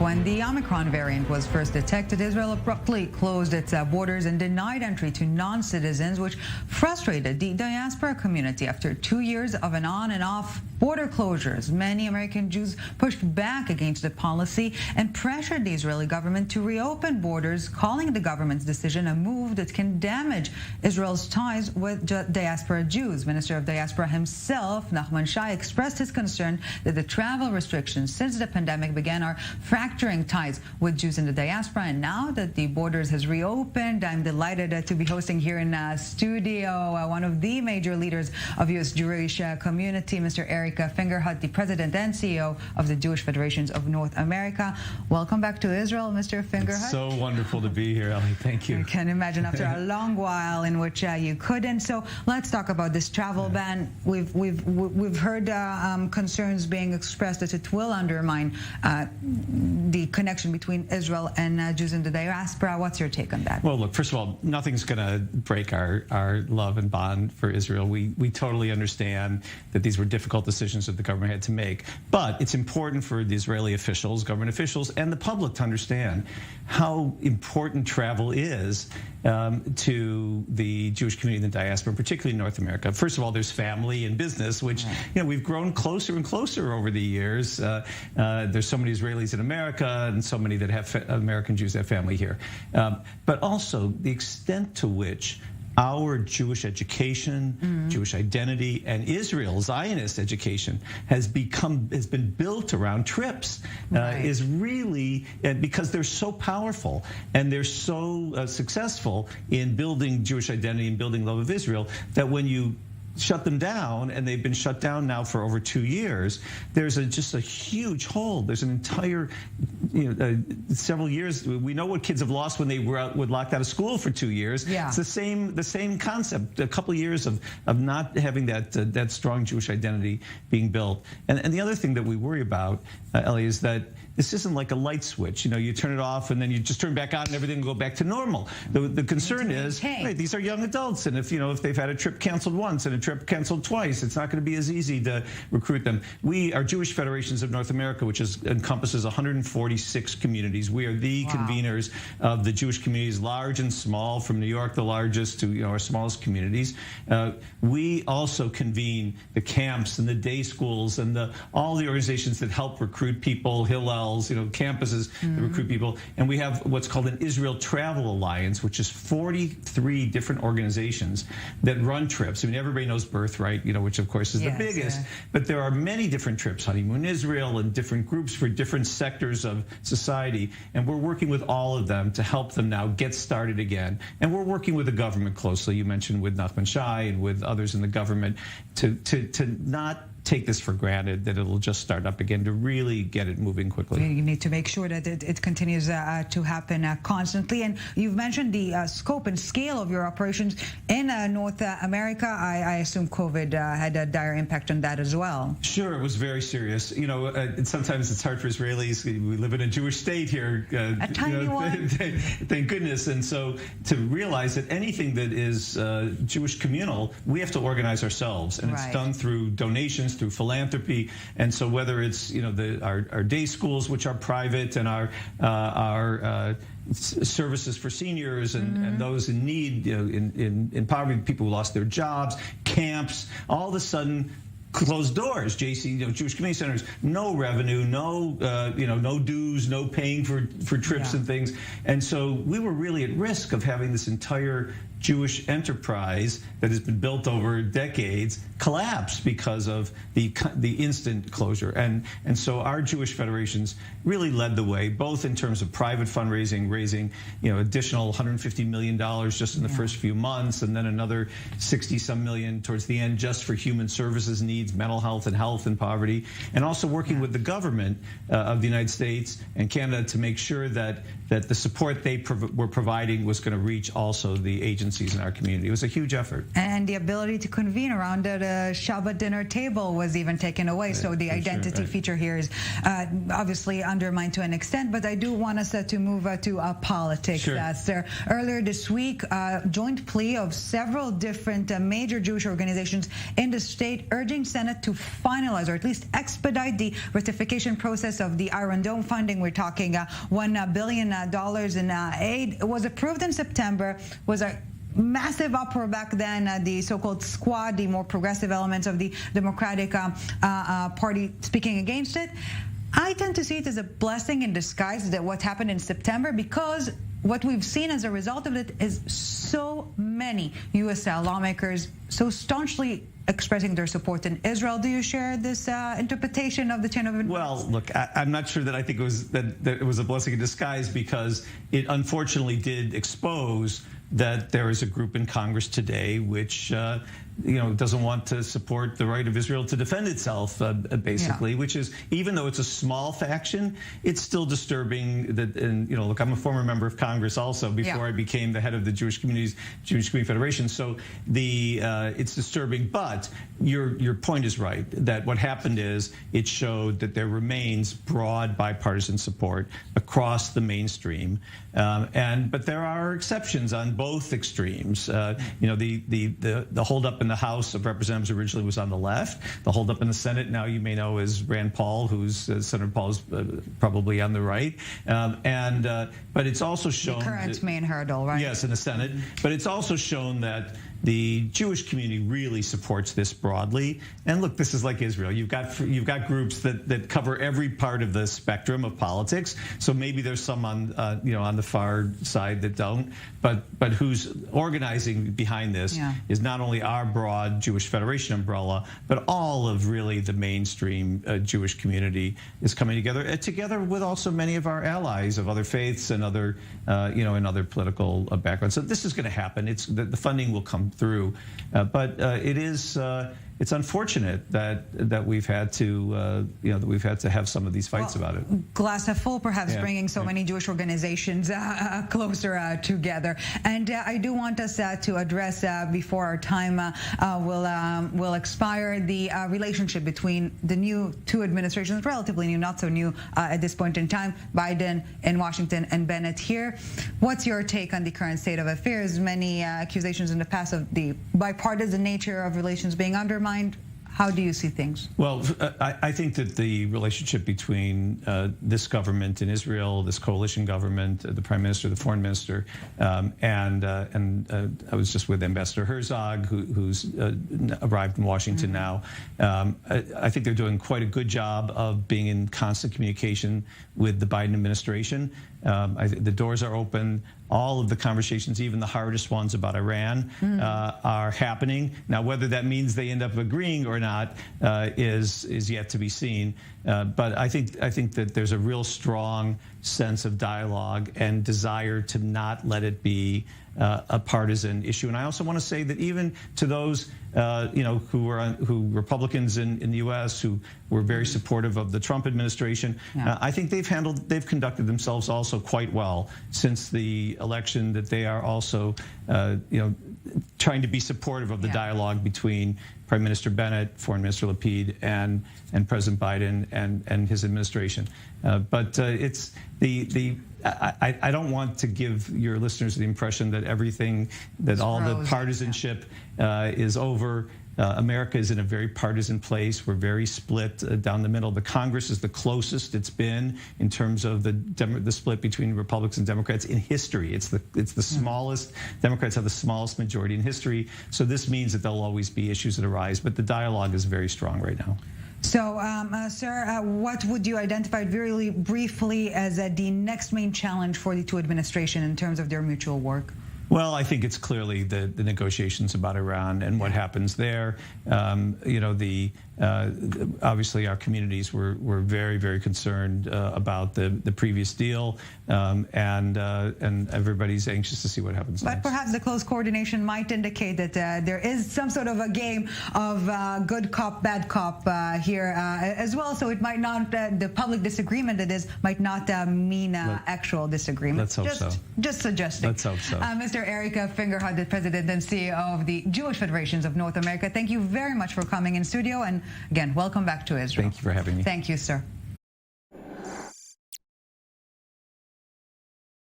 when the Omicron variant was first detected, Israel abruptly closed its borders and denied entry to non-citizens, which frustrated the diaspora community. After 2 years of an on and off border closures, many American Jews pushed back against the policy and pressured the Israeli government to reopen borders, calling the government's decision a move that can damage Israel's ties with diaspora Jews. Minister of Diaspora himself, Nachman Shai, expressed his concern that the travel restrictions since the pandemic began are fracturing ties with Jews in the diaspora. And now that the borders has reopened, I'm delighted to be hosting here in studio one of the major leaders of U.S. Jewish community, Mr. Eric Fingerhut, the president and CEO of the Jewish Federations of North America. Welcome back to Israel, Mr. Fingerhut. It's so wonderful to be here, Ellie. Thank you. I can imagine after a long while in which you couldn't. So let's talk about this travel ban. We've heard concerns being expressed that it will undermine the connection between Israel and Jews in the diaspora. What's your take on that? Well, look, first of all, nothing's going to break our love and bond for Israel. We totally understand that these were difficult decisions that the government had to make. But it's important for the Israeli officials, government officials, and the public to understand how important travel is to the Jewish community in the diaspora, particularly in North America. First of all, there's family and business, which we've grown closer and closer over the years. There's so many Israelis in America and so many that have American Jews that have family here. But also the extent to which our Jewish education, Jewish identity, and Israel's Zionist education has been built around trips, is really because they're so powerful and they're so successful in building Jewish identity and building love of Israel that when you shut them down, and they've been shut down now for over 2 years, there's just a huge hole. There's an entire, several years. We know what kids have lost when they were locked out of school for 2 years. Yeah. It's the same concept. A couple of years of not having that strong Jewish identity being built. And the other thing that we worry about, Ellie, is that this isn't like a light switch. You turn it off and then you just turn back on and everything will go back to normal. The concern is, these are young adults, and if they've had a trip canceled once and a trip canceled twice, it's not going to be as easy to recruit them. We are Jewish Federations of North America, which encompasses 146 communities. We are the conveners of the Jewish communities, large and small, from New York, the largest, to our smallest communities. We also convene the camps and the day schools and all the organizations that help recruit people, Hillels, campuses that recruit people. And we have what's called an Israel Travel Alliance, which is 43 different organizations that run trips. Everybody knows Birthright, which of course is the biggest, but there are many different trips, Honeymoon Israel, and different groups for different sectors of society. And we're working with all of them to help them now get started again. And we're working with the government closely. You mentioned with Nachman Shai and with others in the government to not take this for granted, that it'll just start up again, to really get it moving quickly. You need to make sure that it continues to happen constantly. And you've mentioned the scope and scale of your operations in North America. I assume COVID had a dire impact on that as well. Sure, it was very serious. Sometimes it's hard for Israelis. We live in a Jewish state here. A tiny one. Thank goodness. And so to realize that anything that is Jewish communal, we have to organize ourselves. And it's done through donations, through philanthropy. And so whether it's our day schools, which are private, and our services for seniors and those in need, in poverty, people who lost their jobs, camps, all of a sudden closed doors. JC, Jewish Community Centers, no revenue, no dues, no paying for trips and things. And so we were really at risk of having this entire Jewish enterprise that has been built over decades collapse because of the instant closure. And so our Jewish federations really led the way, both in terms of private fundraising, raising additional $150 million just in the first few months, and then another 60-some million towards the end just for human services needs, mental health and poverty, and also working with the government of the United States and Canada to make sure that the support they were providing was going to reach also the agencies agencies in our community. It was a huge effort. And the ability to convene around the Shabbat dinner table was even taken away. So the identity feature here is obviously undermined to an extent. But I do want us to move to politics, sir. Earlier this week, joint plea of several different major Jewish organizations in the state urging Senate to finalize or at least expedite the ratification process of the Iron Dome funding. We're talking $1 billion in aid. It was approved in September, was a massive uproar back then. The so-called squad, the more progressive elements of the Democratic Party speaking against it. I tend to see it as a blessing in disguise that what happened in September, because what we've seen as a result of it is so many U.S. lawmakers so staunchly expressing their support in Israel. Do you share this interpretation of the chain of events? Well, look, I'm not sure that I think that it was a blessing in disguise, because it unfortunately did expose that there is a group in Congress today which doesn't want to support the right of Israel to defend itself, basically, which is, even though it's a small faction, it's still disturbing. That, and look, I'm a former member of Congress also before I became the head of the Jewish Community Federation. So it's disturbing. But your point is right, that what happened is it showed that there remains broad bipartisan support across the mainstream, but there are exceptions on both extremes. The holdup in the House of Representatives originally was on the left. The holdup in the Senate now, you may know, is Rand Paul, who's Senator Paul is probably on the right. But it's also shown the current main hurdle, right? Yes, in the Senate. But it's also shown that the Jewish community really supports this broadly. And look, this is like Israel. You've got groups that cover every part of the spectrum of politics. So maybe there's some on the far side that don't. But who's organizing behind this is not only our broad Jewish Federation umbrella, but all of really the mainstream Jewish community is coming together with also many of our allies of other faiths and other political backgrounds. So this is going to happen. The funding will come through, but it's unfortunate that we've had to have some of these fights about it. Glass half full, perhaps, bringing so many Jewish organizations closer together. And I do want us to address before our time will expire the relationship between the two administrations, relatively new, not so new at this point in time, Biden in Washington and Bennett here. What's your take on the current state of affairs? Many accusations in the past of the bipartisan nature of relations being undermined. How do you see things? Well, I think that the relationship between this government in Israel, this coalition government, the Prime Minister, the Foreign Minister, and I was just with Ambassador Herzog, who's arrived in Washington now. I think they're doing quite a good job of being in constant communication with the Biden administration. The doors are open. All of the conversations, even the hardest ones about Iran, are happening. Now, whether that means they end up agreeing or not is yet to be seen. But I think that there's a real strong sense of dialogue and desire to not let it be a partisan issue. And I also want to say that even to those who Republicans in the U.S. who were very supportive of the Trump administration, I think they've conducted themselves also quite well since the election. That they are also trying to be supportive of the dialogue between Prime Minister Bennett, Foreign Minister Lapid, and President Biden and his administration. But it's I don't want to give your listeners the impression that all the partisanship is over. America is in a very partisan place. We're very split down the middle. The Congress is the closest it's been in terms of the split between Republicans and Democrats in history. It's the smallest. Democrats have the smallest majority in history. So this means that there'll always be issues that arise, but the dialogue is very strong right now. So, sir, what would you identify very briefly as the next main challenge for the two administrations in terms of their mutual work? Well, I think it's clearly the negotiations about Iran and what happens there. obviously our communities were very, very concerned about the previous deal, and everybody's anxious to see what happens next. But perhaps the close coordination might indicate that there is some sort of a game of good cop, bad cop here as well. So it might not, the public disagreement it is, might not mean actual disagreement. Let's hope so. Just suggesting. Let's hope so. Mr. Eric Fingerhut, the President and CEO of the Jewish Federations of North America, thank you very much for coming in studio. And again, welcome back to Israel. Thank you for having me. Thank you, sir.